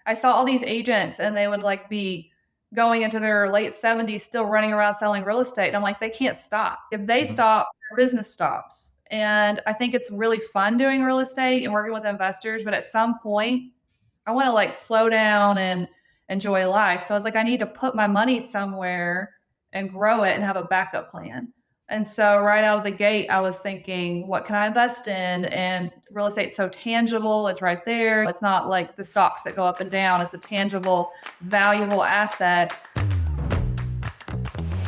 I saw all these agents and they would like be going into their late 70s, still running around selling real estate. And I'm like, they can't stop. If they stop, their business stops. And I think it's really fun doing real estate and working with investors. But at some point, I want to like slow down and enjoy life. So I was like, I need to put my money somewhere and grow it and have a backup plan. And so right out of the gate, I was thinking, what can I invest in? And real estate's so tangible. It's right there. It's not like the stocks that go up and down. It's a tangible, valuable asset.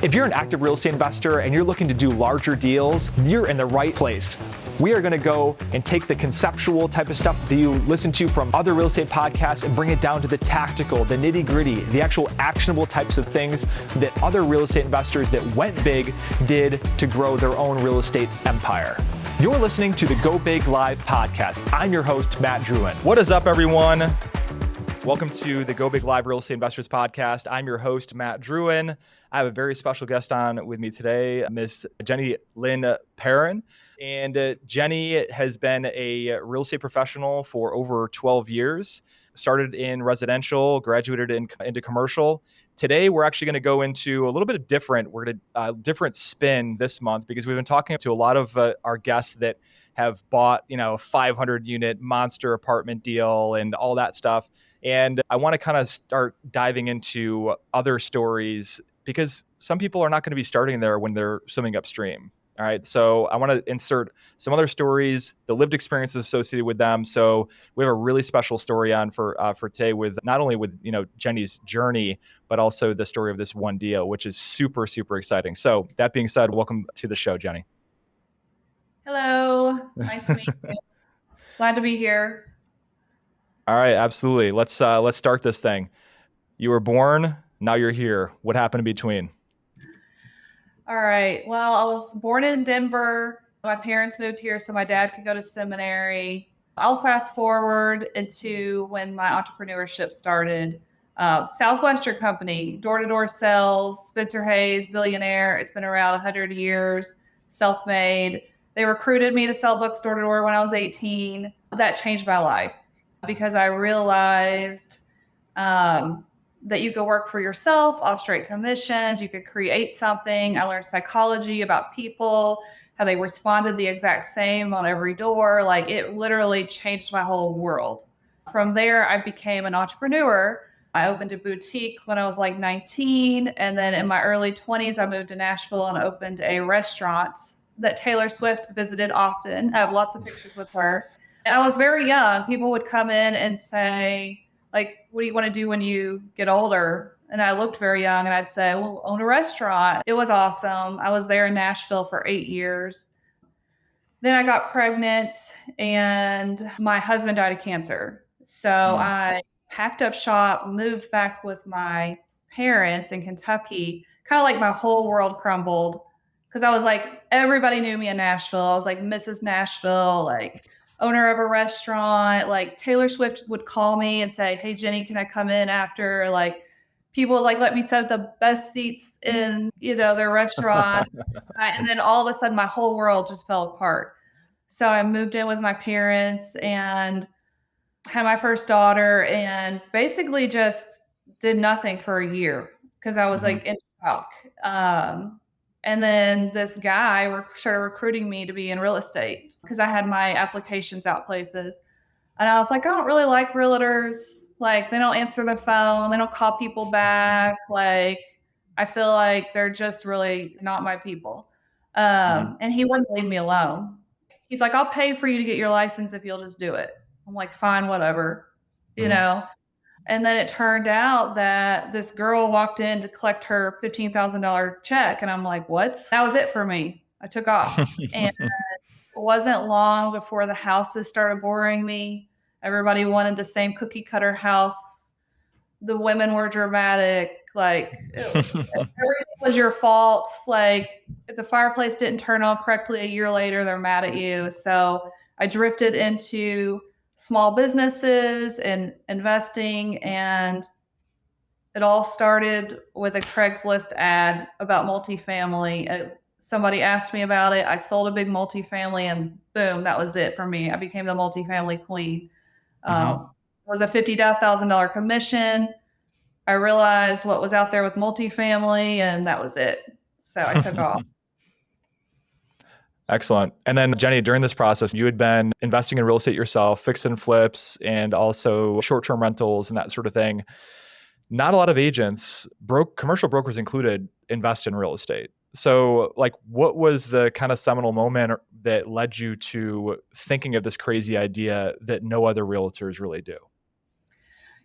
If you're an active real estate investor and you're looking to do larger deals, you're in the right place. We are going to go and take the conceptual type of stuff that you listen to from other real estate podcasts and bring it down to the tactical, the nitty gritty, the actual actionable types of things that other real estate investors that went big did to grow their own real estate empire. You're listening to the Go Big Live podcast. I'm your host, Matt Drouin. What is up, everyone? Welcome to the Go Big Live Real Estate Investors podcast. I'm your host, Matt Drouin. I have a very special guest on with me today, Miss Jenny Lynn Perron. And Jenny has been a real estate professional for over 12 years, started in residential, graduated into commercial. Today, we're actually going to go into a little bit of different spin this month, because we've been talking to a lot of our guests that have bought, a 500 unit monster apartment deal and all that stuff. And I want to kind of start diving into other stories, because some people are not going to be starting there when they're swimming upstream. All right. So I want to insert some other stories, the lived experiences associated with them. So we have a really special story on for today, with not only with, Jenny's journey, but also the story of this one deal, which is super, super exciting. So that being said, welcome to the show, Jenny. Hello. Nice to meet you. Glad to be here. All right. Absolutely. Let's start this thing. You were born. Now you're here. What happened in between? All right. Well, I was born in Denver. My parents moved here so my dad could go to seminary. I'll fast forward into when my entrepreneurship started. Southwestern Company, door-to-door sales, Spencer Hayes, billionaire. It's been around 100 years, self-made. They recruited me to sell books door-to-door when I was 18. That changed my life because I realized that you could work for yourself off straight commissions. You could create something. I learned psychology about people, how they responded the exact same on every door. Like, it literally changed my whole world. From there, I became an entrepreneur. I opened a boutique when I was like 19. And then in my early 20s, I moved to Nashville and opened a restaurant that Taylor Swift visited often. I have lots of pictures with her. And I was very young. People would come in and say, like, what do you want to do when you get older? And I looked very young and I'd say, well, own a restaurant. It was awesome. I was there in Nashville for 8 years. Then I got pregnant and my husband died of cancer. So I packed up shop, moved back with my parents in Kentucky. Kind of like my whole world crumbled, because I was like, everybody knew me in Nashville. I was like Mrs. Nashville, like owner of a restaurant. Like, Taylor Swift would call me and say, hey, Jenny, can I come in after? Like, people would like let me sit at the best seats in, their restaurant. And then all of a sudden my whole world just fell apart. So I moved in with my parents and had my first daughter and basically just did nothing for a year because I was like in shock. And then this guy started recruiting me to be in real estate because I had my applications out places. And I was like, I don't really like realtors. Like, they don't answer the phone. They don't call people back. Like, I feel like they're just really not my people. And he wouldn't leave me alone. He's like, I'll pay for you to get your license if you'll just do it. I'm like, fine, whatever, And then it turned out that this girl walked in to collect her $15,000 check. And I'm like, what? That was it for me. I took off. And it wasn't long before the houses started boring me. Everybody wanted the same cookie cutter house. The women were dramatic. Like, everything was your fault. Like, if the fireplace didn't turn on correctly a year later, they're mad at you. So I drifted into small businesses and investing, and it all started with a Craigslist ad about multifamily. Somebody asked me about it. I sold a big multifamily, and boom, that was it for me. I became the multifamily queen. was a $50,000 commission. I realized what was out there with multifamily, and that was it. So I took off. Excellent. And then Jenny, during this process, you had been investing in real estate yourself, fix and flips, and also short-term rentals and that sort of thing. Not a lot of agents, commercial brokers included, invest in real estate. So like, what was the kind of seminal moment that led you to thinking of this crazy idea that no other realtors really do?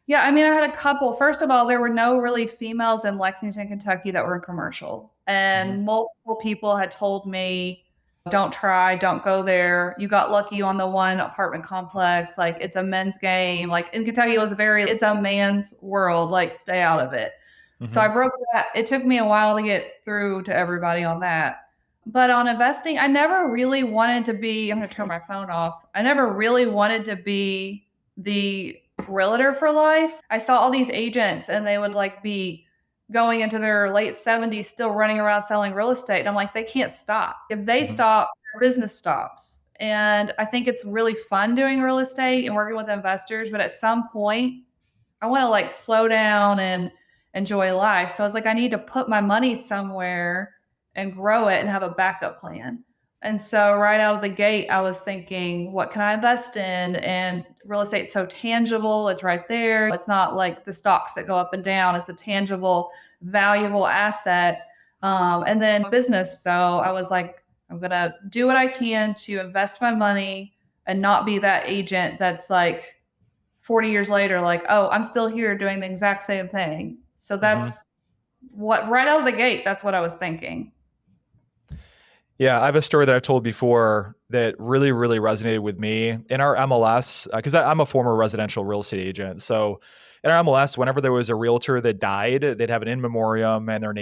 Yeah, I mean, I had a couple. First of all, there were no really females in Lexington, Kentucky that were in commercial. Mhm. And multiple people had told me, don't try, don't go there. You got lucky on the one apartment complex. Like, it's a men's game. Like, in Kentucky, it's a man's world. Like, stay out of it. So I Mhm. broke that. It took me a while to get through to everybody on that. But on investing, I never really wanted to be, I'm going to turn my phone off. I never really wanted to be the realtor for life. I saw all these agents and they would like be going into their late 70s still running around selling real estate. And I'm like, they can't stop. If they Mhm. stop, their business stops. And I think it's really fun doing real estate and working with investors, but at some point I want to like slow down and enjoy life. So I was like, I need to put my money somewhere and grow it and have a backup plan. And so right out of the gate, I was thinking, what can I invest in? And real estate's so tangible. It's right there. It's not like the stocks that go up and down. It's a tangible, valuable asset. And then business. So I was like, I'm going to do what I can to invest my money and not be that agent that's like, 40 years later, like, oh, I'm still here doing the exact same thing. So Mhm. that's what, right out of the gate, that's what I was thinking. Yeah, I have a story that I've told before that really, really resonated with me in our MLS, because I'm a former residential real estate agent. So in our MLS, whenever there was a realtor that died, they'd have an in memoriam and their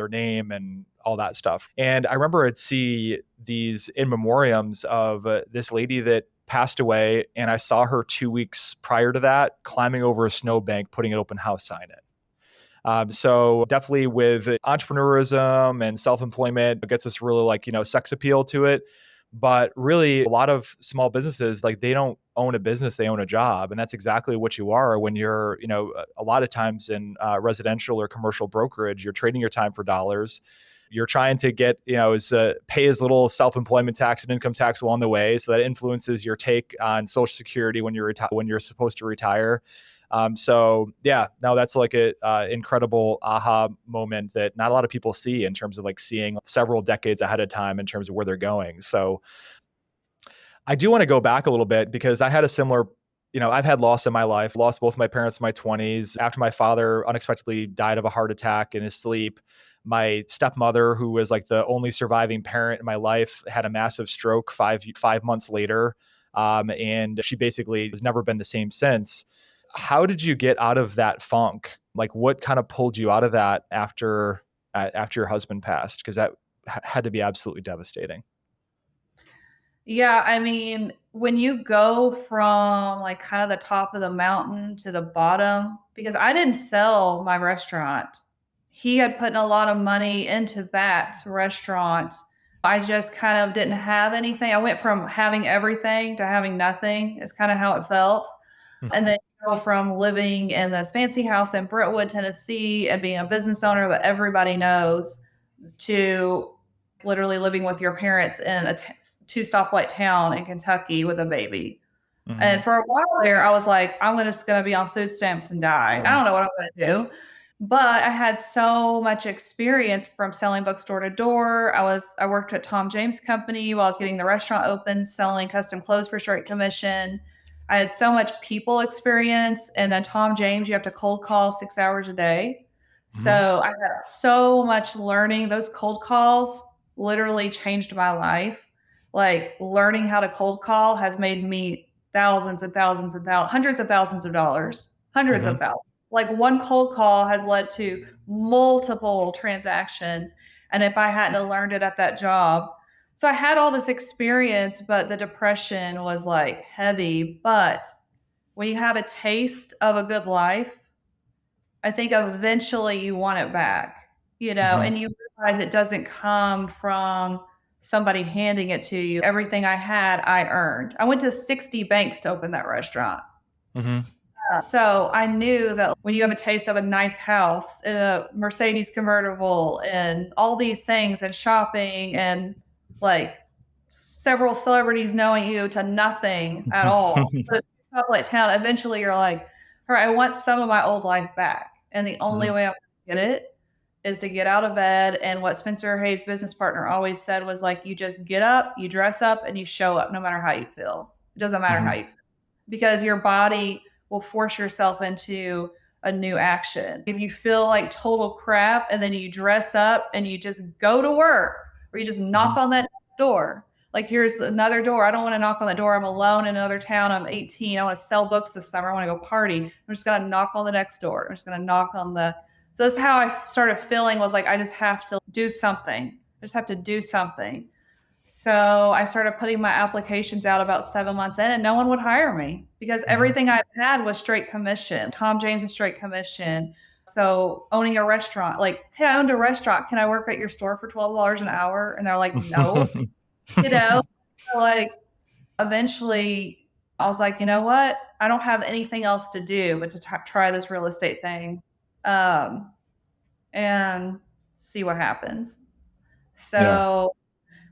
name and all that stuff. And I remember I'd see these in memoriams of this lady that passed away, and I saw her 2 weeks prior to that climbing over a snowbank, putting an open house sign in. So definitely with entrepreneurism and self-employment, it gets this really sex appeal to it. But really a lot of small businesses, like they don't own a business, they own a job. And that's exactly what you are when you're, a lot of times in residential or commercial brokerage, you're trading your time for dollars. You're trying to get, pay as little self-employment tax and income tax along the way. So that influences your take on Social Security when you're supposed to retire. So yeah, no, that's like a incredible aha moment that not a lot of people see in terms of like seeing several decades ahead of time in terms of where they're going. So I do want to go back a little bit because I had a similar, I've had loss in my life, lost both my parents in my 20s after my father unexpectedly died of a heart attack in his sleep. My stepmother, who was like the only surviving parent in my life, had a massive stroke 5 months later. And she basically has never been the same since. How did you get out of that funk? Like what kind of pulled you out of that after your husband passed? Because that had to be absolutely devastating. Yeah, I mean, when you go from like kind of the top of the mountain to the bottom, because I didn't sell my restaurant. He had put in a lot of money into that restaurant. I just kind of didn't have anything. I went from having everything to having nothing, is kind of how it felt. And then go from living in this fancy house in Brentwood, Tennessee, and being a business owner that everybody knows to literally living with your parents in a two stoplight town in Kentucky with a baby. Mm-hmm. And for a while there, I was like, just going to be on food stamps and die. I don't know what I'm going to do. But I had so much experience from selling bookstore to door. I worked at Tom James Company while I was getting the restaurant open, selling custom clothes for straight commission. I had so much people experience. And then Tom James, you have to cold call 6 hours a day. Mm-hmm. So I had so much learning. Those cold calls literally changed my life. Like learning how to cold call has made me thousands and thousands and thousands, hundreds of thousands of dollars, hundreds Mm-hmm. of thousands. Like one cold call has led to multiple transactions. And if I hadn't learned it at that job, so I had all this experience, but the depression was like heavy. But when you have a taste of a good life, I think eventually you want it back, Mm-hmm. and you realize it doesn't come from somebody handing it to you. Everything I had, I earned. I went to 60 banks to open that restaurant. Mm-hmm. So I knew that when you have a taste of a nice house, a Mercedes convertible, and all these things, and shopping, and like several celebrities knowing you to nothing at all, but public town, eventually you're like, all right, I want some of my old life back. And the only way I'm going to get it is to get out of bed. And what Spencer Hayes' business partner always said was like, you just get up, you dress up, and you show up no matter how you feel. It doesn't matter how you feel, because your body will force yourself into a new action. If you feel like total crap and then you dress up and you just go to work, or you just knock on that door, like here's another door. I don't want to knock on the door. I'm alone in another town. I'm 18. I want to sell books this summer. I want to go party. I'm just going to knock on the next door. I'm just going to knock on the. So that's how I started feeling, was like, I just have to do something. I just have to do something. So I started putting my applications out about 7 months in, and no one would hire me because everything I had was straight commission. Tom James is straight commission. So owning a restaurant, like, hey, I owned a restaurant. Can I work at your store for $12 an hour? And they're like, no. Like eventually I was like, you know what? I don't have anything else to do but to try this real estate thing and see what happens. So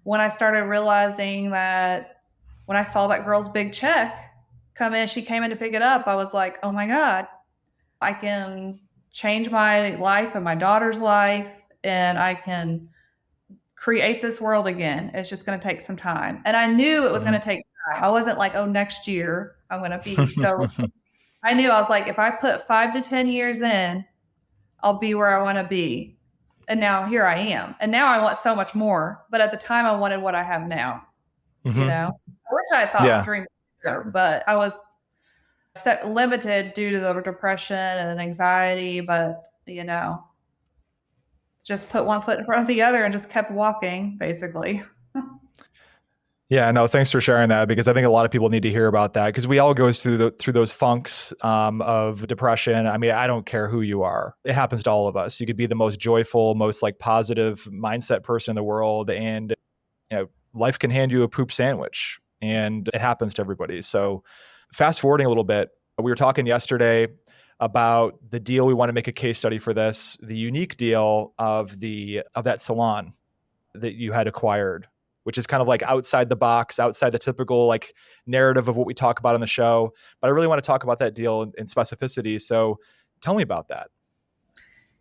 when I started realizing that, when I saw that girl's big check come in, she came in to pick it up, I was like, oh my God, I can change my life and my daughter's life, and I can create this world again. It's just going to take some time. And I knew it was going to take time. I wasn't like, oh, next year I'm going to be so. I knew, I was like, if I put 5 to 10 years in, I'll be where I want to be. And now here I am. And now I want so much more. But at the time, I wanted what I have now. You know, I wish I thought dream bigger, but I was limited due to the depression and anxiety. But, you know, just put one foot in front of the other and just kept walking, basically. Yeah, no, thanks for sharing that, because I think a lot of people need to hear about that, because we all go through those funks of depression. I mean, I don't care who you are. It happens to all of us. You could be the most joyful, most like positive mindset person in the world, and you know, life can hand you a poop sandwich, and it happens to everybody. So fast forwarding a little bit, we were talking yesterday about the deal. We want to make a case study for this, the unique deal of that salon that you had acquired, which is kind of like outside the box, outside the typical like narrative of what we talk about on the show. But I really want to talk about that deal in specificity. So tell me about that.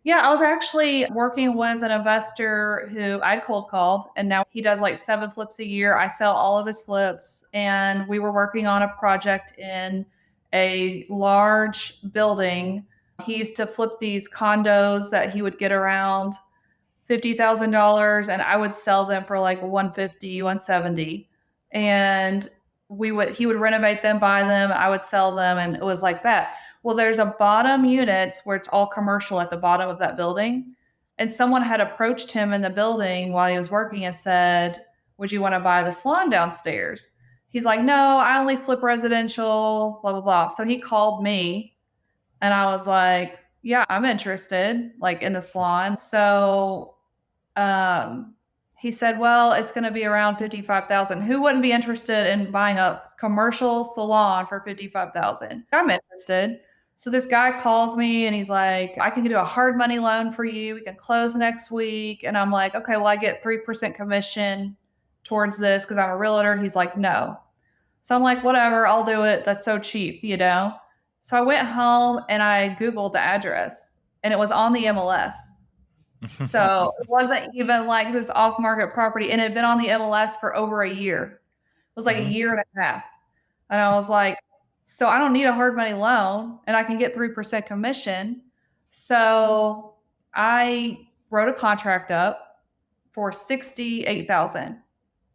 Yeah, I was actually working with an investor who I'd cold called, and now he does like 7 flips a year. I sell all of his flips, and we were working on a project in a large building. He used to flip these condos that he would get around $50,000, and I would sell them for like 150, 170. And he would renovate them, buy them, I would sell them, and it was like that. Well, there's a bottom unit where it's all commercial at the bottom of that building. And someone had approached him in the building while he was working and said, would you want to buy the salon downstairs? He's like, no, I only flip residential, blah, blah, blah. So he called me, and I was like, yeah, I'm interested, like in the salon. So he said, well, it's going to be around 55,000. Who wouldn't be interested in buying a commercial salon for 55,000? I'm interested. So this guy calls me and he's like, I can do a hard money loan for you. We can close next week. And I'm like, okay, well, I get 3% commission towards this because I'm a realtor. He's like, no. So I'm like, whatever, I'll do it. That's so cheap, you know? So I went home and I Googled the address, and it was on the MLS. So it wasn't even like this off-market property, and it had been on the MLS for over a year. It was like a year and a half. And I was like, so I don't need a hard money loan, and I can get 3% commission. So I wrote a contract up for $68,000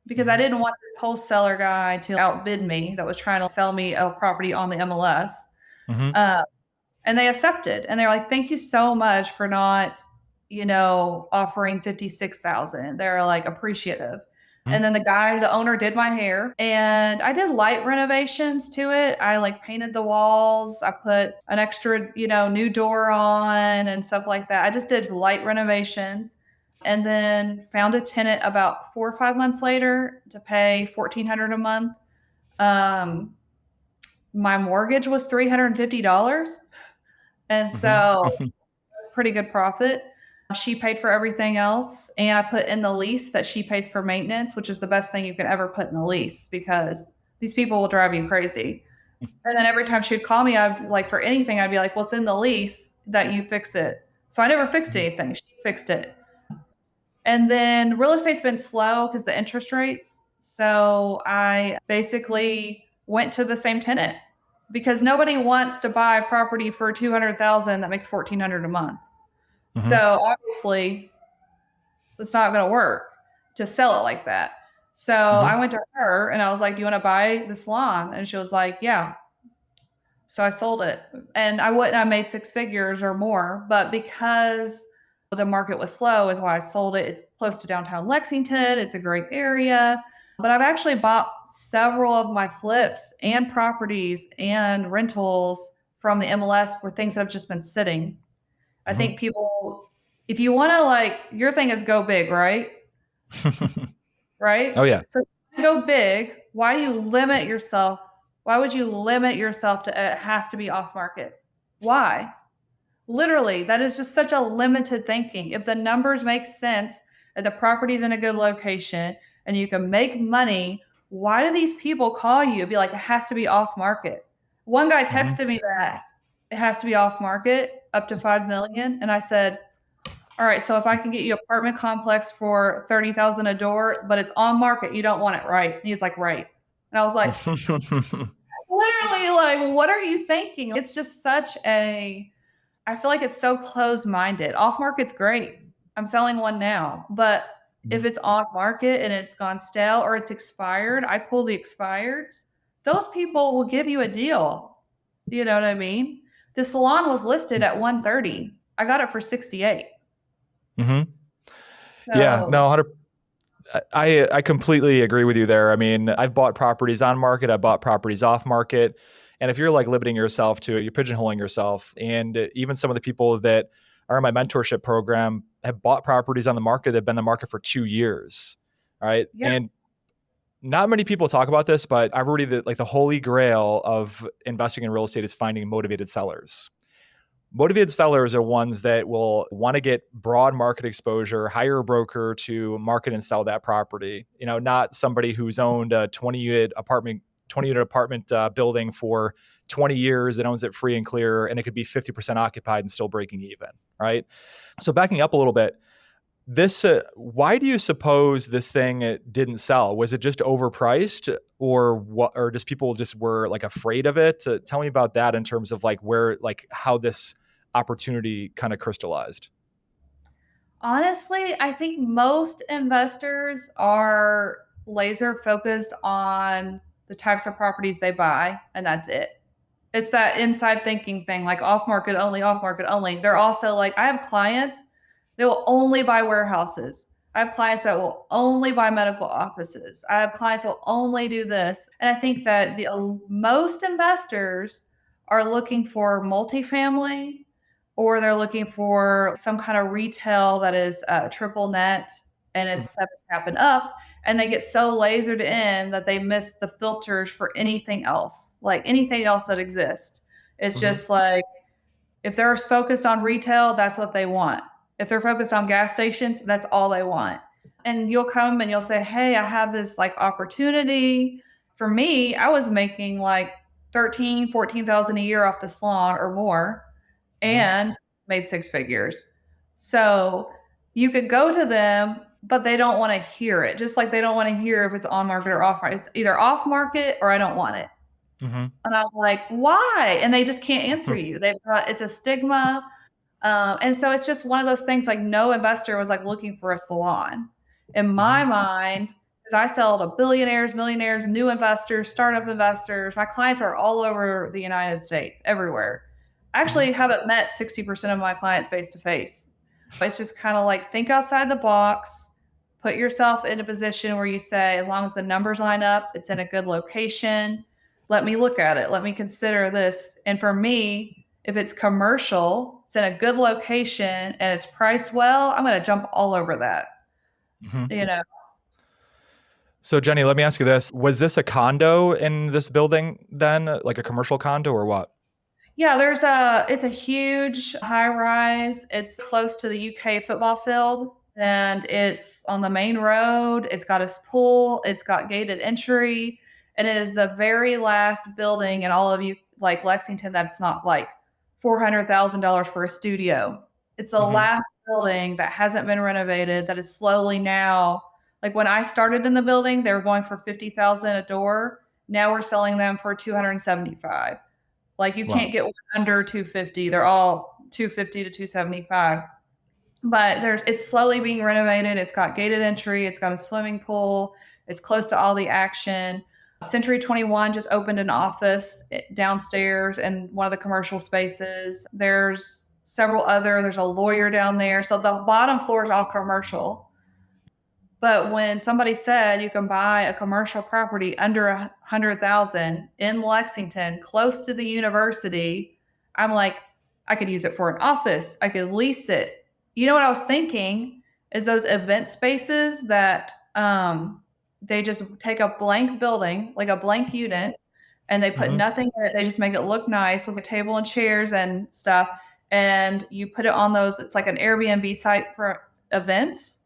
because I didn't want this wholesaler guy to outbid me that was trying to sell me a property on the MLS. And they accepted, and they're like, thank you so much for not, you know, offering 56,000. They're like appreciative. And then the owner did my hair, and I did light renovations to it. I like painted the walls. I put an extra, you know, new door on and stuff like that. I just did light renovations, and then found a tenant about 4 or 5 months later to pay $1,400 a month. My mortgage was $350. And so Mm-hmm. pretty good profit. She paid for everything else. And I put in the lease that she pays for maintenance, which is the best thing you can ever put in the lease because these people will drive you crazy. And then every time she'd call me, I'd like for anything, I'd be like, well, it's in the lease that you fix it. So I never fixed anything. She fixed it. And then real estate's been slow because the interest rates. So I basically went to the same tenant because nobody wants to buy property for 200,000 that makes 1,400 a month. So Mm-hmm. obviously it's not going to work to sell it like that. So Mm-hmm. I went to her and I was like, "Do you want to buy the salon?" And she was like, "Yeah." So I sold it, and I wouldn't have made six figures or more, but because the market was slow is why I sold it. It's close to downtown Lexington. It's a great area. But I've actually bought several of my flips and properties and rentals from the MLS for things that have just been sitting. I Mm-hmm. think people, if you want to like, your thing is go big, right? Oh Right? yeah. So if you go big, why do you limit yourself? Why would you limit yourself to it has to be off market? Why? Literally, that is just such a limited thinking. If the numbers make sense and the property's in a good location and you can make money, why do these people call you and be like, it has to be off market? One guy Mm-hmm. texted me that it has to be off market up to 5 million. And I said, all right, so if I can get you an apartment complex for 30,000 a door, but it's on market, you don't want it, right? And he's like, right. And I was like, literally, like, what are you thinking? It's just such a, I feel like it's so close minded. Off market's great. I'm selling one now, but if it's on market and it's gone stale or it's expired, I pull the expireds. Those people will give you a deal. You know what I mean? The salon was listed at 130. I got it for 68. Mm-hmm. Yeah, So no, 100. I completely agree with you there. I mean, I've bought properties on market, I bought properties off market. And if you're like limiting yourself to it, you're pigeonholing yourself. And even some of the people that are in my mentorship program have bought properties on the market that have been on the market for 2 years. All right. yeah, And not many people talk about this, but I've already like the holy grail of investing in real estate is finding motivated sellers. Motivated sellers are ones that will want to get broad market exposure, hire a broker to market and sell that property. You know, not somebody who's owned a 20 unit apartment building for 20 years that owns it free and clear, and it could be 50% occupied and still breaking even, right? So backing up a little bit, this why do you suppose this thing didn't sell? Was it just overpriced, or what, or just people just were like afraid of it? Tell me about that in terms of like where, like how this opportunity kind of crystallized. honestly, I think most investors are laser focused on the types of properties they buy, and that's it. It's that inside thinking thing, like off market only, off market only. They're also like, I have clients that will only buy warehouses. I have clients that will only buy medical offices. I have clients that will only do this. And I think that the most investors are looking for multifamily or they're looking for some kind of retail that is triple net and it's seven cap and up, and they get so lasered in that they miss the filters for anything else, like anything else that exists. It's Mm-hmm. just like if they're focused on retail, that's what they want. If they're focused on gas stations, that's all they want. And you'll come and you'll say, "Hey, I have this like opportunity." For me, I was making like 13, 14,000 a year off the salon or more Mm-hmm. and made six figures. So you could go to them, but they don't want to hear it. Just like they don't want to hear if it's on market or off market. It's either off market or I don't want it. Mm-hmm. And I'm like, why? And they just can't answer you. They've got it's a stigma. And so it's just one of those things like no investor was like looking for a salon. In my Mm-hmm. mind, because I sell to billionaires, millionaires, new investors, startup investors. My clients are all over the United States, everywhere. I Mm-hmm. actually haven't met 60% of my clients face to face. It's just kind of like think outside the box, put yourself in a position where you say, as long as the numbers line up, it's in a good location. Let me look at it. Let me consider this. And for me, if it's commercial, it's in a good location and it's priced well, I'm going to jump all over that. Mm-hmm. You know, So Jenny, let me ask you this. Was this a condo in this building then, like a commercial condo or what? Yeah, it's a huge high rise. It's close to the UK football field and it's on the main road. It's got a pool, it's got gated entry, and it is the very last building in all of you like Lexington that's not like $400,000 for a studio. It's the Hmm. last building that hasn't been renovated that is slowly now like when I started in the building, they were going for 50,000 a door. Now we're selling them for 275. Like you can't Wow. get one under 250. They're all 250 to 275. But it's slowly being renovated. It's got gated entry, it's got a swimming pool, it's close to all the action. Century 21 just opened an office downstairs in one of the commercial spaces. There's a lawyer down there. So the bottom floor is all commercial. But when somebody said you can buy a commercial property under 100,000 in Lexington, close to the university, I'm like, I could use it for an office. I could lease it. You know what I was thinking is those event spaces that they just take a blank building, like a blank unit, and they put Hmm. nothing in it. They just make it look nice with a table and chairs and stuff. And you put it on those. It's like an Airbnb site for events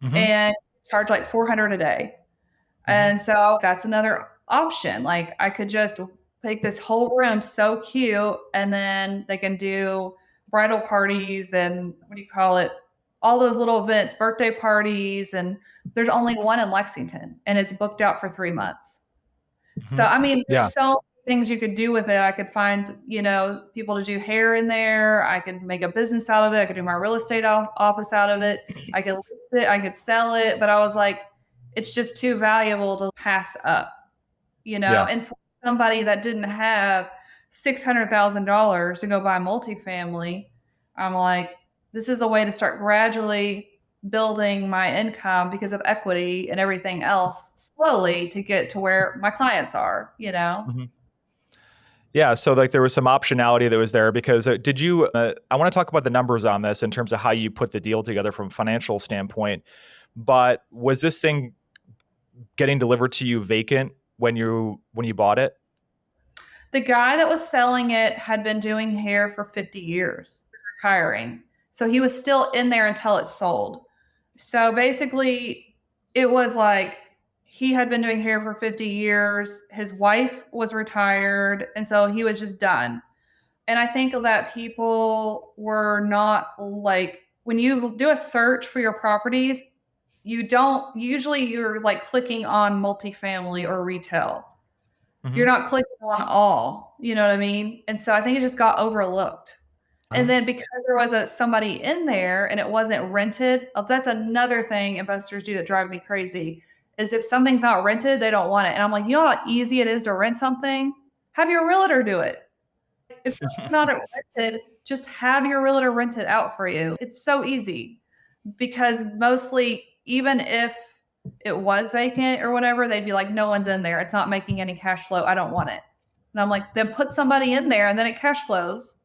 Hmm. and charge like 400 a day. Hmm. And so that's another option. Like I could just make this whole room so cute and then they can do bridal parties and what do you call it? All those little events, birthday parties, and there's only one in Lexington and it's booked out for 3 months. So Hmm. I mean, there's Yeah. so many things you could do with it. I could find, people to do hair in there. I could make a business out of it. I could do my real estate office out of it. I could lease it. I could sell it. But I was like, it's just too valuable to pass up, Yeah. And for somebody that didn't have $600,000 to go buy multifamily, I'm like, this is a way to start gradually building my income because of equity and everything else slowly to get to where my clients are. Hmm. Yeah. So like there was some optionality that was there because did you, I want to talk about the numbers on this in terms of how you put the deal together from a financial standpoint, but was this thing getting delivered to you vacant when you bought it? The guy that was selling it had been doing hair for 50 years, retiring. So he was still in there until it sold. So basically, it was like he had been doing hair for 50 years. His wife was retired. And so he was just done. And I think that people were not like, when you do a search for your properties, you're like clicking on multifamily or retail. You're Hmm. not clicking on all, you know what I mean? And so I think it just got overlooked. And Uh-huh. then because there was somebody in there and it wasn't rented, that's another thing investors do that drive me crazy is if something's not rented, they don't want it. And I'm like, you know how easy it is to rent something? Have your realtor do it. If something's not rented, just have your realtor rent it out for you. It's so easy because mostly, even if it was vacant or whatever, they'd be like, no one's in there. It's not making any cash flow. I don't want it. And I'm like, then put somebody in there and then it cash flows.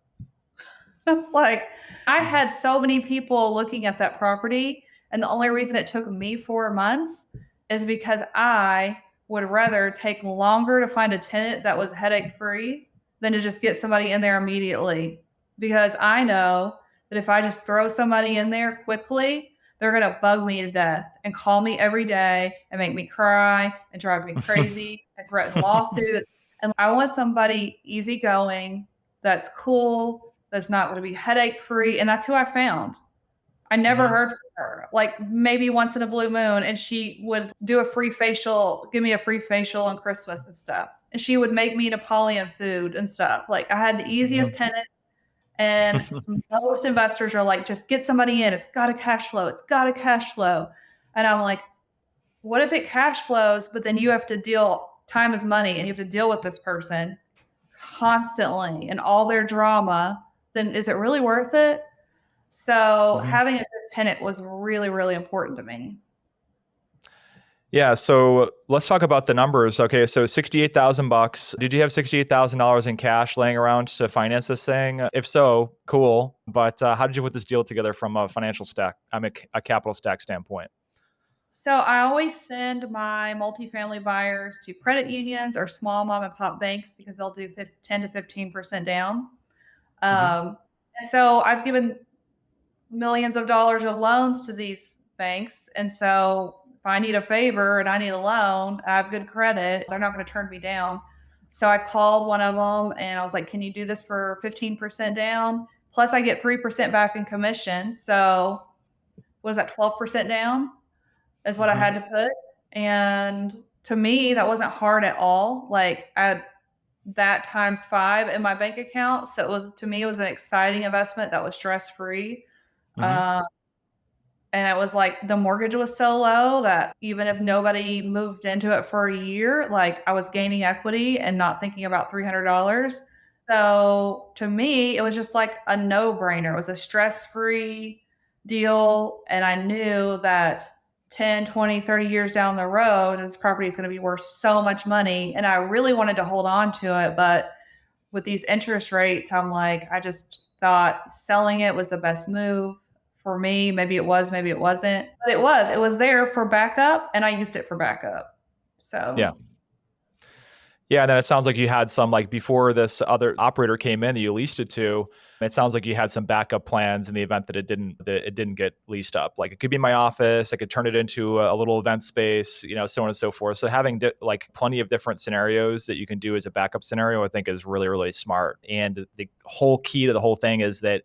It's like, I had so many people looking at that property. And the only reason it took me 4 months is because I would rather take longer to find a tenant that was headache free than to just get somebody in there immediately. Because I know that if I just throw somebody in there quickly, they're going to bug me to death and call me every day and make me cry and drive me crazy and threaten lawsuits. And I want somebody easygoing, that's cool, that's not going to be headache free. And that's who I found. I never Hmm. heard from her, like maybe once in a blue moon. And she would do a free facial, give me a free facial on Christmas and stuff. And she would make me Napoleon food and stuff. Like I had the easiest Hmm. tenant. And most investors are like, just get somebody in. It's got a cash flow. It's got a cash flow. And I'm like, what if it cash flows, but then you have to time is money and you have to deal with this person constantly and all their drama, then is it really worth it? So Hmm. having a good tenant was really, really important to me. Yeah, so let's talk about the numbers. Okay, so $68,000. Did you have $68,000 in cash laying around to finance this thing? If so, cool. But how did you put this deal together from a financial stack? I mean, a capital stack standpoint. So I always send my multifamily buyers to credit unions or small mom and pop banks because they'll do 10 to 15% down. Mm-hmm. And so I've given millions of dollars of loans to these banks. And so if I need a favor and I need a loan, I have good credit, they're not going to turn me down. So I called one of them and I was like, can you do this for 15% down? Plus, I get 3% back in commission. So, what is that, 12% down is what I Mm-hmm. had to put. And to me, that wasn't hard at all. Like, I had that times 5 in my bank account. So, to me, it was an exciting investment that was stress free. Mm-hmm. And it was like the mortgage was so low that even if nobody moved into it for a year, like I was gaining equity and not thinking about $300. So to me, it was just like a no brainer. It was a stress free deal. And I knew that 10, 20, 30 years down the road, this property is going to be worth so much money. And I really wanted to hold on to it. But with these interest rates, I'm like, I just thought selling it was the best move for me. Maybe it was, maybe it wasn't, but it was there for backup and I used it for backup. Yeah. So Yeah. And then it sounds like you had some, like before this other operator came in that you leased it to, it sounds like you had some backup plans in the event that it didn't get leased up. Like it could be my office, I could turn it into a little event space, so on and so forth. So having like plenty of different scenarios that you can do as a backup scenario, I think is really, really smart. And the whole key to the whole thing is that,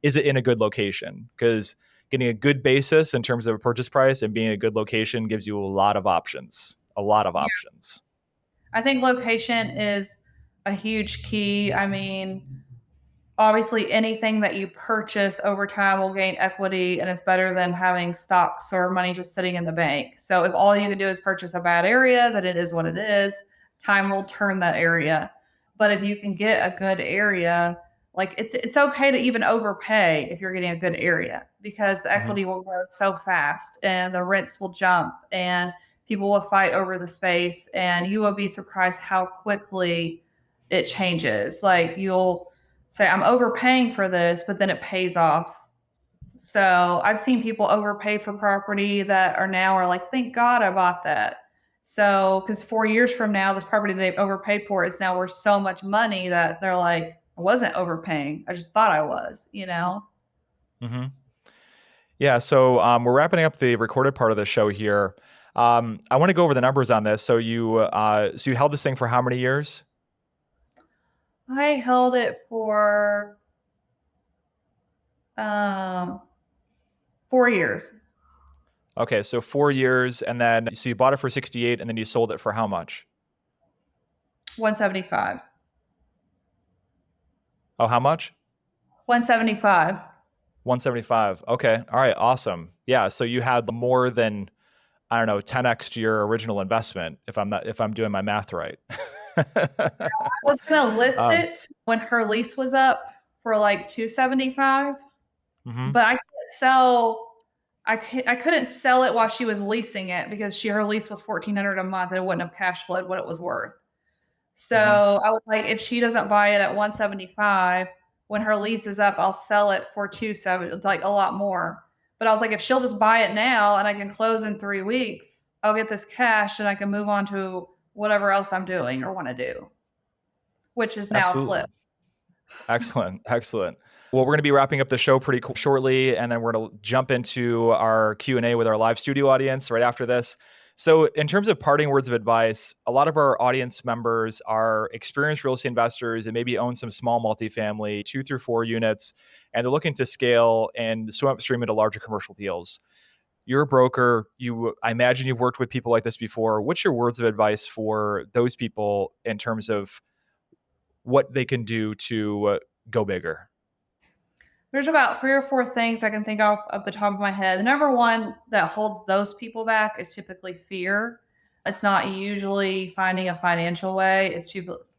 is it in a good location? Because getting a good basis in terms of a purchase price and being in a good location gives you a lot of options, a lot of options. I think location is a huge key. I mean, obviously anything that you purchase over time will gain equity and it's better than having stocks or money just sitting in the bank. So if all you can do is purchase a bad area, then it is what it is. Time will turn that area. But if you can get a good area, like it's okay to even overpay if you're getting a good area because the Mm-hmm. equity will grow so fast and the rents will jump and people will fight over the space and you will be surprised how quickly it changes. Like you'll say, I'm overpaying for this, but then it pays off. So I've seen people overpay for property that are like, thank God I bought that. So, because 4 years from now, this property they've overpaid for is now worth so much money that they're like, I wasn't overpaying. I just thought I was. Mm-hmm. Yeah. So we're wrapping up the recorded part of the show here. I want to go over the numbers on this. So you held this thing for how many years? I held it for um, 4 years, Okay, so 4 years, and then so you bought it for 68, and then you sold it for how much? 175. Oh, how much? 175. 175. Okay, all right, awesome. Yeah, so you had more than, I don't know, 10x to your original investment, if I'm doing my math right. I was gonna list um, it when her lease was up for like 275, mhm. but I couldn't sell it while she was leasing it because her lease was 1,400 a month and it wouldn't have cash flowed what it was worth. So Mhm. I was like, if she doesn't buy it at 175, when her lease is up, I'll sell it for 270. It's like a lot more. But I was like, if she'll just buy it now and I can close in 3 weeks, I'll get this cash and I can move on to whatever else I'm doing or want to do, which is now Absolutely. flip. Excellent. Excellent. Well, we're going to be wrapping up the show pretty shortly, and then we're going to jump into our Q&A with our live studio audience right after this. So in terms of parting words of advice, a lot of our audience members are experienced real estate investors and maybe own some small multifamily 2 through 4 units, and they're looking to scale and swim upstream into larger commercial deals. You're a broker. I imagine you've worked with people like this before. What's your words of advice for those people in terms of what they can do to go bigger? There's about 3 or 4 things I can think of the top of my head. The number one that holds those people back is typically fear. It's not usually finding a financial way.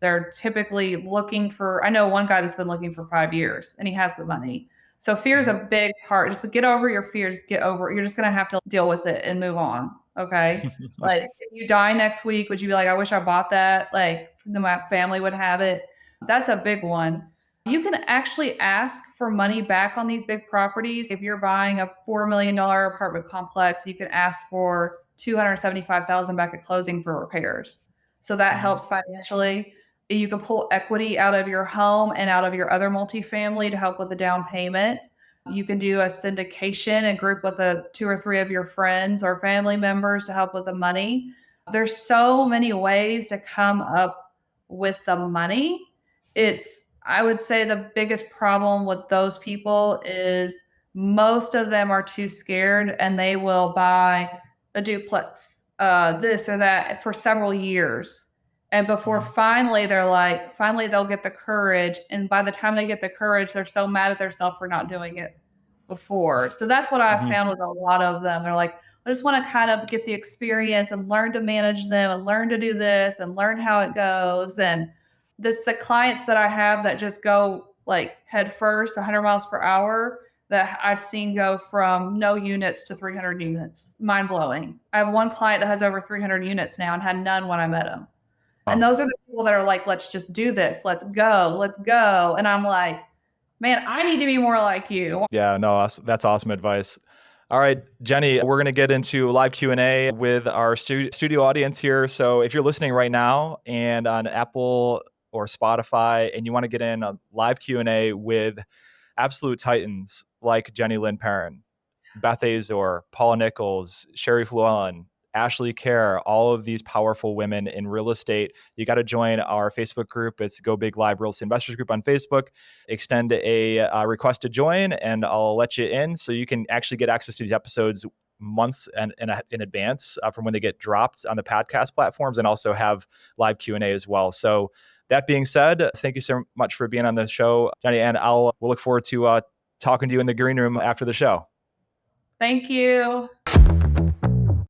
They're typically looking for. I know one guy that's been looking for 5 years and he has the money. So fear is a big part. Just to get over your fears, get over it. You're just gonna have to deal with it and move on. Okay. Like if you die next week, would you be like, I wish I bought that? Like my family would have it. That's a big one. You can actually ask for money back on these big properties. If you're buying a $4 million apartment complex, you can ask for $275,000 back at closing for repairs. So that helps financially. You can pull equity out of your home and out of your other multifamily to help with the down payment. You can do a syndication and group with two or three of your friends or family members to help with the money. There's so many ways to come up with the money. I would say the biggest problem with those people is most of them are too scared and they will buy a duplex, this or that for several years. And before finally they'll get the courage. And by the time they get the courage, they're so mad at themselves for not doing it before. So that's what I've found with a lot of them. They're like, I just want to kind of get the experience and learn to manage them and learn to do this and learn how it goes. And the clients that I have that just go like head first, 100 miles per hour, that I've seen go from no units to 300 units. Mind blowing. I have one client that has over 300 units now and had none when I met him. And those are the people that are like, let's just do this. Let's go. Let's go. And I'm like, man, I need to be more like you. Yeah, no, that's awesome advice. All right, Jenny, we're going to get into live Q&A with our studio audience here. So if you're listening right now and on Apple or Spotify and you want to get in a live Q&A with absolute titans like Jenny Lynn Perron, Beth Azor, Paula Nichols, Sherry Llewellyn, Ashley Kerr, all of these powerful women in real estate, you got to join our Facebook group. It's Go Big Live Real Estate Investors Group on Facebook. Extend a request to join and I'll let you in so you can actually get access to these episodes months in advance from when they get dropped on the podcast platforms, and also have live Q&A as well. So that being said, thank you so much for being on the show, Jenny, and we'll look forward to talking to you in the green room after the show. Thank you.